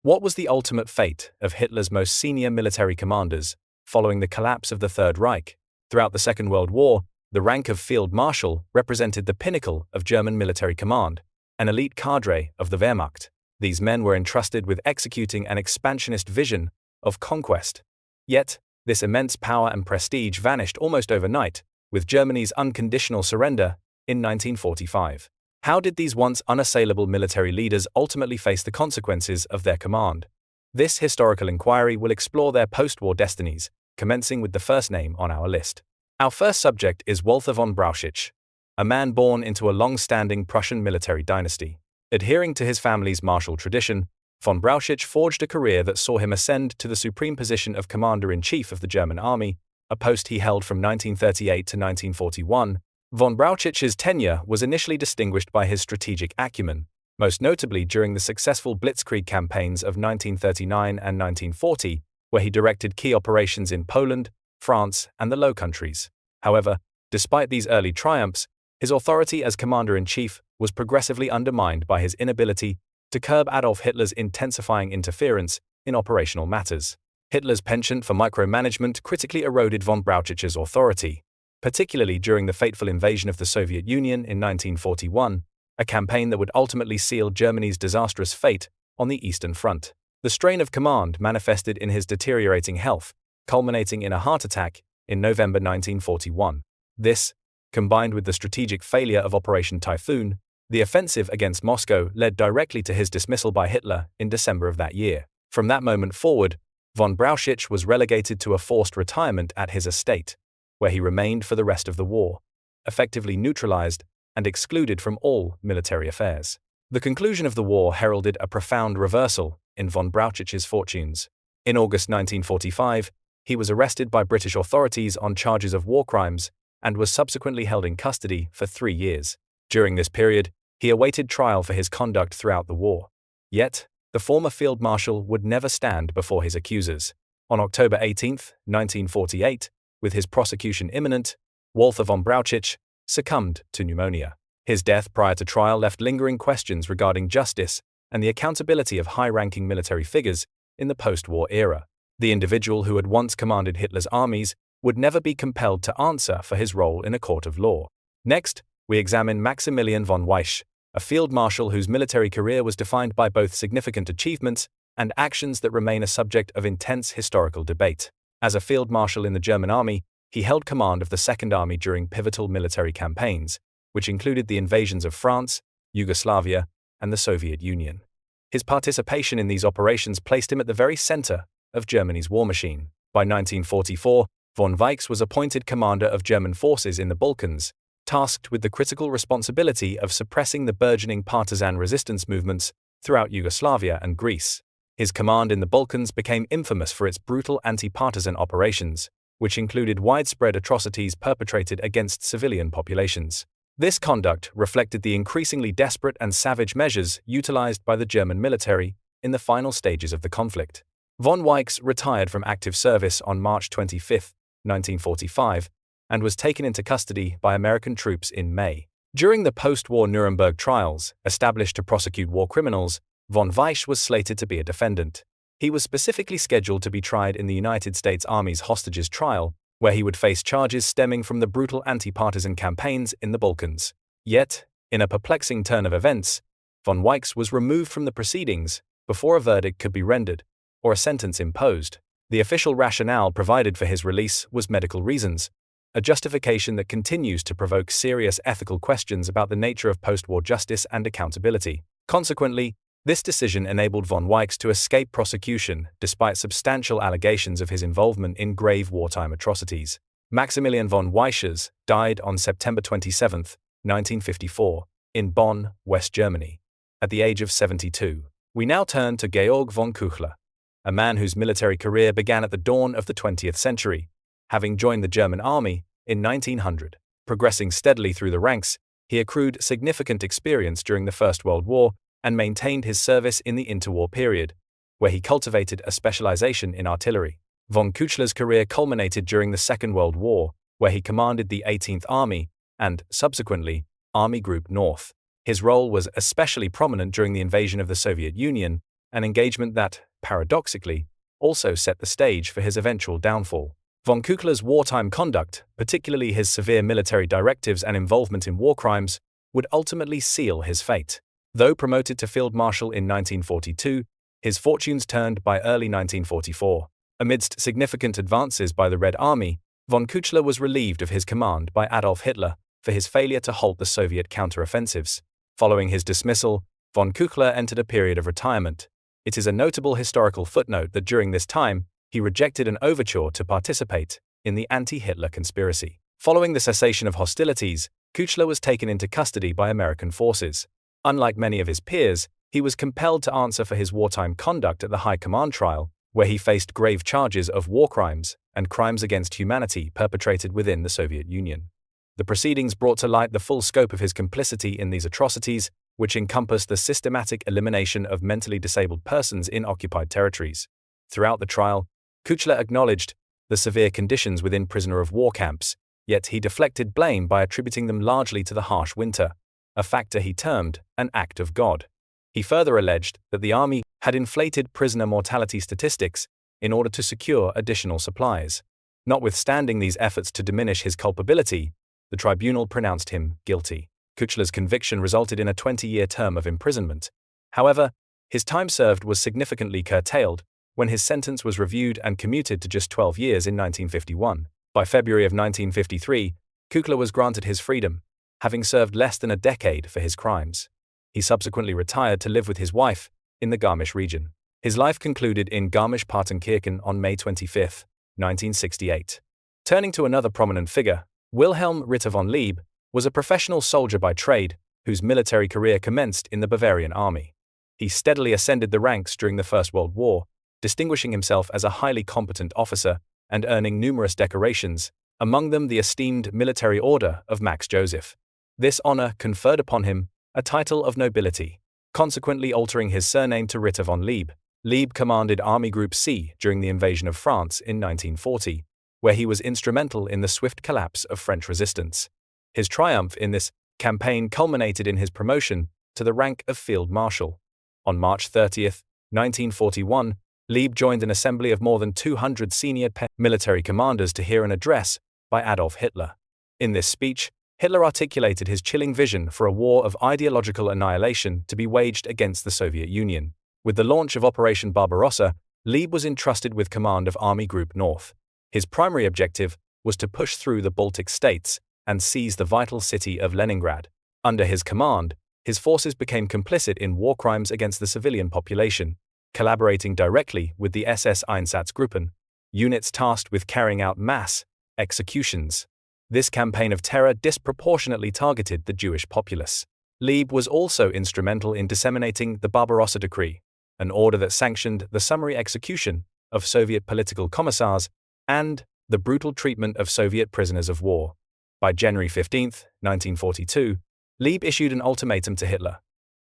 What was the ultimate fate of Hitler's most senior military commanders following the collapse of the Third Reich? Throughout the Second World War, the rank of Field Marshal represented the pinnacle of German military command, an elite cadre of the Wehrmacht. These men were entrusted with executing an expansionist vision of conquest. Yet, this immense power and prestige vanished almost overnight with Germany's unconditional surrender in 1945. How did these once unassailable military leaders ultimately face the consequences of their command? This historical inquiry will explore their post-war destinies, commencing with the first name on our list. Our first subject is Walther von Brauchitsch, a man born into a long-standing Prussian military dynasty. Adhering to his family's martial tradition, von Brauchitsch forged a career that saw him ascend to the supreme position of Commander-in-Chief of the German Army, a post he held from 1938 to 1941. Von Brauchitzsch's tenure was initially distinguished by his strategic acumen, most notably during the successful Blitzkrieg campaigns of 1939 and 1940, where he directed key operations in Poland, France, and the Low Countries. However, despite these early triumphs, his authority as commander-in-chief was progressively undermined by his inability to curb Adolf Hitler's intensifying interference in operational matters. Hitler's penchant for micromanagement critically eroded von Brauchitzsch's authority, particularly during the fateful invasion of the Soviet Union in 1941, a campaign that would ultimately seal Germany's disastrous fate on the Eastern Front. The strain of command manifested in his deteriorating health, culminating in a heart attack in November 1941. This, combined with the strategic failure of Operation Typhoon, the offensive against Moscow led directly to his dismissal by Hitler in December of that year. From that moment forward, von Brauchitsch was relegated to a forced retirement at his estate, where he remained for the rest of the war, effectively neutralized and excluded from all military affairs. The conclusion of the war heralded a profound reversal in von Brauchitzsch's fortunes. In August 1945, he was arrested by British authorities on charges of war crimes and was subsequently held in custody for 3 years. During this period, he awaited trial for his conduct throughout the war. Yet, the former field marshal would never stand before his accusers. On October 18, 1948, with his prosecution imminent, Walther von Brauchitsch succumbed to pneumonia. His death prior to trial left lingering questions regarding justice and the accountability of high-ranking military figures in the post-war era. The individual who had once commanded Hitler's armies would never be compelled to answer for his role in a court of law. Next, we examine Maximilian von Weich, a field marshal whose military career was defined by both significant achievements and actions that remain a subject of intense historical debate. As a field marshal in the German army, he held command of the Second Army during pivotal military campaigns, which included the invasions of France, Yugoslavia, and the Soviet Union. His participation in these operations placed him at the very center of Germany's war machine. By 1944, von Weich was appointed commander of German forces in the Balkans, tasked with the critical responsibility of suppressing the burgeoning partisan resistance movements throughout Yugoslavia and Greece. His command in the Balkans became infamous for its brutal anti-partisan operations, which included widespread atrocities perpetrated against civilian populations. This conduct reflected the increasingly desperate and savage measures utilized by the German military in the final stages of the conflict. Von Weich retired from active service on March 25, 1945, and was taken into custody by American troops in May. During the post-war Nuremberg trials, established to prosecute war criminals, von Weich was slated to be a defendant. He was specifically scheduled to be tried in the United States Army's hostages trial, where he would face charges stemming from the brutal anti-partisan campaigns in the Balkans. Yet, in a perplexing turn of events, von Weich was removed from the proceedings before a verdict could be rendered or a sentence imposed. The official rationale provided for his release was medical reasons, a justification that continues to provoke serious ethical questions about the nature of post-war justice and accountability. Consequently, this decision enabled von Weich to escape prosecution despite substantial allegations of his involvement in grave wartime atrocities. Maximilian von Weich died on September 27, 1954, in Bonn, West Germany, at the age of 72. We now turn to Georg von Küchler, a man whose military career began at the dawn of the 20th century, having joined the German army in 1900. Progressing steadily through the ranks, he accrued significant experience during the First World War and maintained his service in the interwar period, where he cultivated a specialization in artillery. Von Küchler's career culminated during the Second World War, where he commanded the 18th Army and, subsequently, Army Group North. His role was especially prominent during the invasion of the Soviet Union an engagement that, paradoxically, also set the stage for his eventual downfall. Von Küchler's wartime conduct, particularly his severe military directives and involvement in war crimes, would ultimately seal his fate. Though promoted to Field Marshal in 1942, his fortunes turned by early 1944. Amidst significant advances by the Red Army, von Küchler was relieved of his command by Adolf Hitler for his failure to halt the Soviet counteroffensives. Following his dismissal, von Küchler entered a period of retirement. It is a notable historical footnote that during this time, he rejected an overture to participate in the anti-Hitler conspiracy. Following the cessation of hostilities, Küchler was taken into custody by American forces. Unlike many of his peers, he was compelled to answer for his wartime conduct at the High Command trial, where he faced grave charges of war crimes and crimes against humanity perpetrated within the Soviet Union. The proceedings brought to light the full scope of his complicity in these atrocities, which encompassed the systematic elimination of mentally disabled persons in occupied territories. Throughout the trial, Küchler acknowledged the severe conditions within prisoner of war camps, yet he deflected blame by attributing them largely to the harsh winter, a factor he termed an act of God. He further alleged that the army had inflated prisoner mortality statistics in order to secure additional supplies. Notwithstanding these efforts to diminish his culpability, the tribunal pronounced him guilty. Küchler's conviction resulted in a 20-year term of imprisonment. However, his time served was significantly curtailed when his sentence was reviewed and commuted to just 12 years in 1951. By February of 1953, Küchler was granted his freedom, having served less than a decade for his crimes. He subsequently retired to live with his wife in the Garmisch region. His life concluded in Garmisch-Partenkirchen on May 25, 1968. Turning to another prominent figure, Wilhelm Ritter von Lieb was a professional soldier by trade whose military career commenced in the Bavarian army. He steadily ascended the ranks during the First World War, distinguishing himself as a highly competent officer and earning numerous decorations, among them the esteemed Military Order of Max Joseph. This honor conferred upon him a title of nobility, consequently altering his surname to Ritter von Lieb. Lieb commanded Army Group C during the invasion of France in 1940, where he was instrumental in the swift collapse of French resistance. His triumph in this campaign culminated in his promotion to the rank of Field Marshal. On March 30, 1941, Lieb joined an assembly of more than 200 senior military commanders to hear an address by Adolf Hitler. In this speech, Hitler articulated his chilling vision for a war of ideological annihilation to be waged against the Soviet Union. With the launch of Operation Barbarossa, Lieb was entrusted with command of Army Group North. His primary objective was to push through the Baltic states and seize the vital city of Leningrad. Under his command, his forces became complicit in war crimes against the civilian population, collaborating directly with the SS Einsatzgruppen, units tasked with carrying out mass executions. This campaign of terror disproportionately targeted the Jewish populace. Lieb was also instrumental in disseminating the Barbarossa Decree, an order that sanctioned the summary execution of Soviet political commissars and the brutal treatment of Soviet prisoners of war. By January 15, 1942, Lieb issued an ultimatum to Hitler: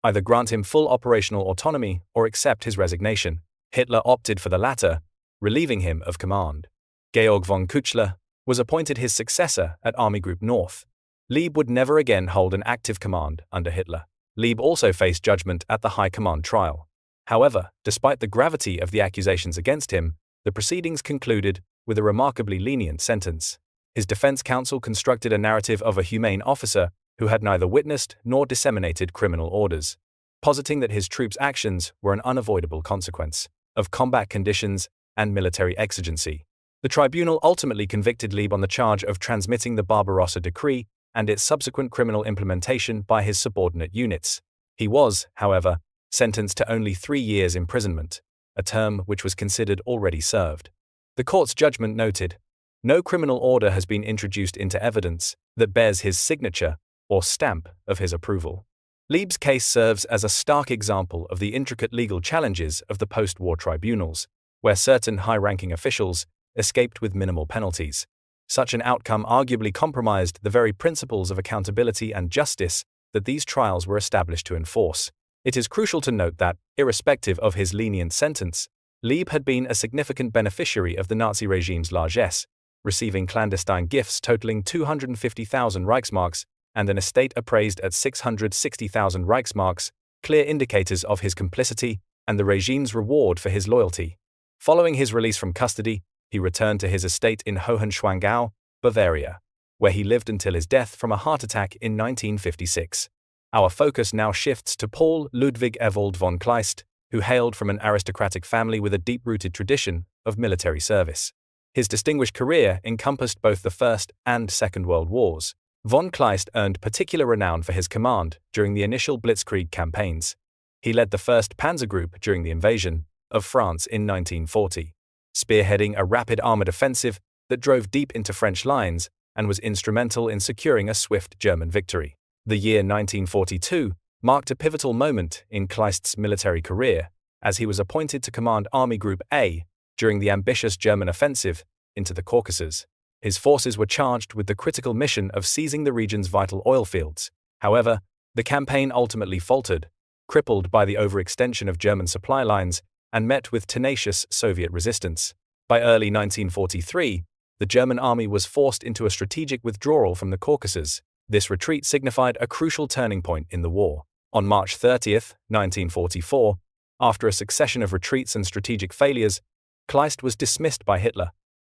either grant him full operational autonomy or accept his resignation. Hitler opted for the latter, relieving him of command. Georg von Küchler was appointed his successor at Army Group North. Lieb would never again hold an active command under Hitler. Lieb also faced judgment at the High Command trial. However, despite the gravity of the accusations against him, the proceedings concluded with a remarkably lenient sentence. His defense counsel constructed a narrative of a humane officer who had neither witnessed nor disseminated criminal orders, positing that his troops' actions were an unavoidable consequence of combat conditions and military exigency. The tribunal ultimately convicted Lieb on the charge of transmitting the Barbarossa Decree and its subsequent criminal implementation by his subordinate units. He was, however, sentenced to only 3 years imprisonment, a term which was considered already served. The court's judgment noted, "No criminal order has been introduced into evidence that bears his signature or stamp of his approval." Lieb's case serves as a stark example of the intricate legal challenges of the post-war tribunals, where certain high-ranking officials escaped with minimal penalties. Such an outcome arguably compromised the very principles of accountability and justice that these trials were established to enforce. It is crucial to note that, irrespective of his lenient sentence, Lieb had been a significant beneficiary of the Nazi regime's largesse, receiving clandestine gifts totaling 250,000 Reichsmarks and an estate appraised at 660,000 Reichsmarks, clear indicators of his complicity and the regime's reward for his loyalty. Following his release from custody, he returned to his estate in Hohenschwangau, Bavaria, where he lived until his death from a heart attack in 1956. Our focus now shifts to Paul Ludwig Ewald von Kleist, who hailed from an aristocratic family with a deep-rooted tradition of military service. His distinguished career encompassed both the First and Second World Wars. Von Kleist earned particular renown for his command during the initial Blitzkrieg campaigns. He led the 1st Panzer Group during the invasion of France in 1940, spearheading a rapid armored offensive that drove deep into French lines and was instrumental in securing a swift German victory. The year 1942 marked a pivotal moment in Kleist's military career, as he was appointed to command Army Group A during the ambitious German offensive into the Caucasus. His forces were charged with the critical mission of seizing the region's vital oil fields. However, the campaign ultimately faltered, crippled by the overextension of German supply lines and met with tenacious Soviet resistance. By early 1943, the German army was forced into a strategic withdrawal from the Caucasus. This retreat signified a crucial turning point in the war. On March 30, 1944, after a succession of retreats and strategic failures, Kleist was dismissed by Hitler,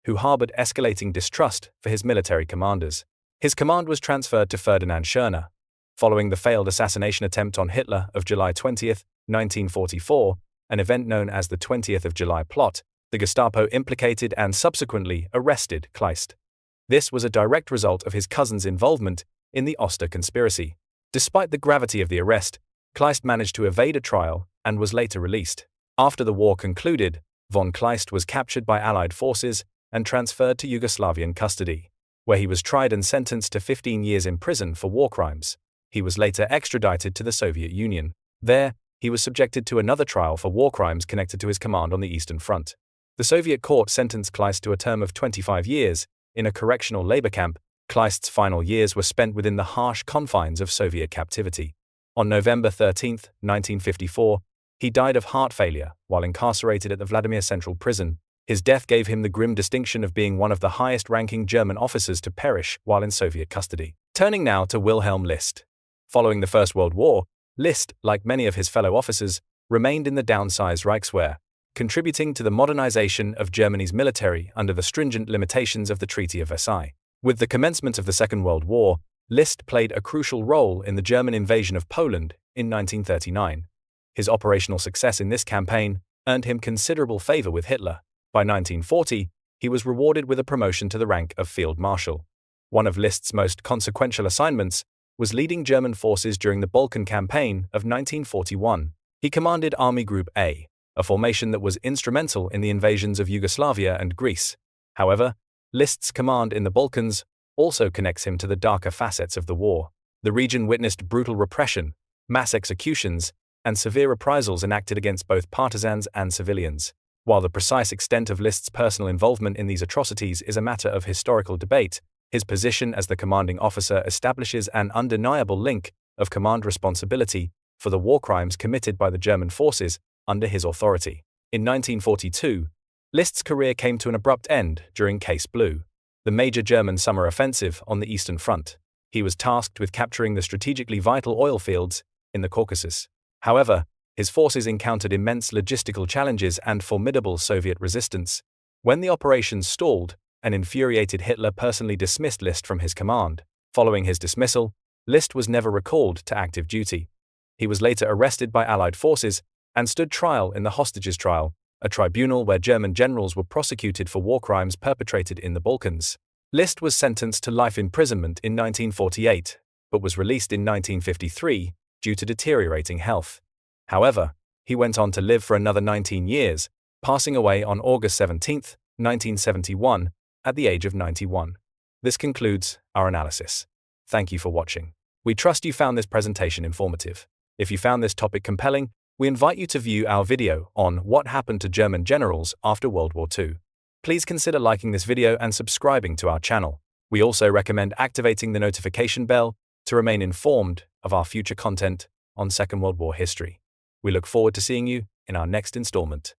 who harbored escalating distrust for his military commanders. His command was transferred to Ferdinand Schörner. Following the failed assassination attempt on Hitler of July 20, 1944, an event known as the 20th of July plot, the Gestapo implicated and subsequently arrested Kleist. This was a direct result of his cousin's involvement in the Oster conspiracy. Despite the gravity of the arrest, Kleist managed to evade a trial and was later released. After the war concluded, von Kleist was captured by Allied forces and transferred to Yugoslavian custody, where he was tried and sentenced to 15 years in prison for war crimes. He was later extradited to the Soviet Union. There, he was subjected to another trial for war crimes connected to his command on the Eastern Front. The Soviet court sentenced Kleist to a term of 25 years in a correctional labor camp. Kleist's final years were spent within the harsh confines of Soviet captivity. On November 13, 1954, he died of heart failure while incarcerated at the Vladimir Central Prison. His death gave him the grim distinction of being one of the highest-ranking German officers to perish while in Soviet custody. Turning now to Wilhelm List. Following the First World War, List, like many of his fellow officers, remained in the downsized Reichswehr, contributing to the modernization of Germany's military under the stringent limitations of the Treaty of Versailles. With the commencement of the Second World War, List played a crucial role in the German invasion of Poland in 1939. His operational success in this campaign earned him considerable favor with Hitler. By 1940, he was rewarded with a promotion to the rank of Field Marshal. One of List's most consequential assignments was leading German forces during the Balkan Campaign of 1941. He commanded Army Group A, a formation that was instrumental in the invasions of Yugoslavia and Greece. However, List's command in the Balkans also connects him to the darker facets of the war. The region witnessed brutal repression, mass executions, and severe reprisals enacted against both partisans and civilians. While the precise extent of List's personal involvement in these atrocities is a matter of historical debate, his position as the commanding officer establishes an undeniable link of command responsibility for the war crimes committed by the German forces under his authority. In 1942, List's career came to an abrupt end during Case Blue, the major German summer offensive on the Eastern Front. He was tasked with capturing the strategically vital oil fields in the Caucasus. However, his forces encountered immense logistical challenges and formidable Soviet resistance. When the operations stalled, an infuriated Hitler personally dismissed List from his command. Following his dismissal, List was never recalled to active duty. He was later arrested by Allied forces and stood trial in the Hostages Trial, a tribunal where German generals were prosecuted for war crimes perpetrated in the Balkans. List was sentenced to life imprisonment in 1948, but was released in 1953 due to deteriorating health. However, he went on to live for another 19 years, passing away on August 17, 1971, at the age of 91. This concludes our analysis. Thank you for watching. We trust you found this presentation informative. If you found this topic compelling, we invite you to view our video on what happened to German generals after World War II. Please consider liking this video and subscribing to our channel. We also recommend activating the notification bell to remain informed of our future content on Second World War history. We look forward to seeing you in our next installment.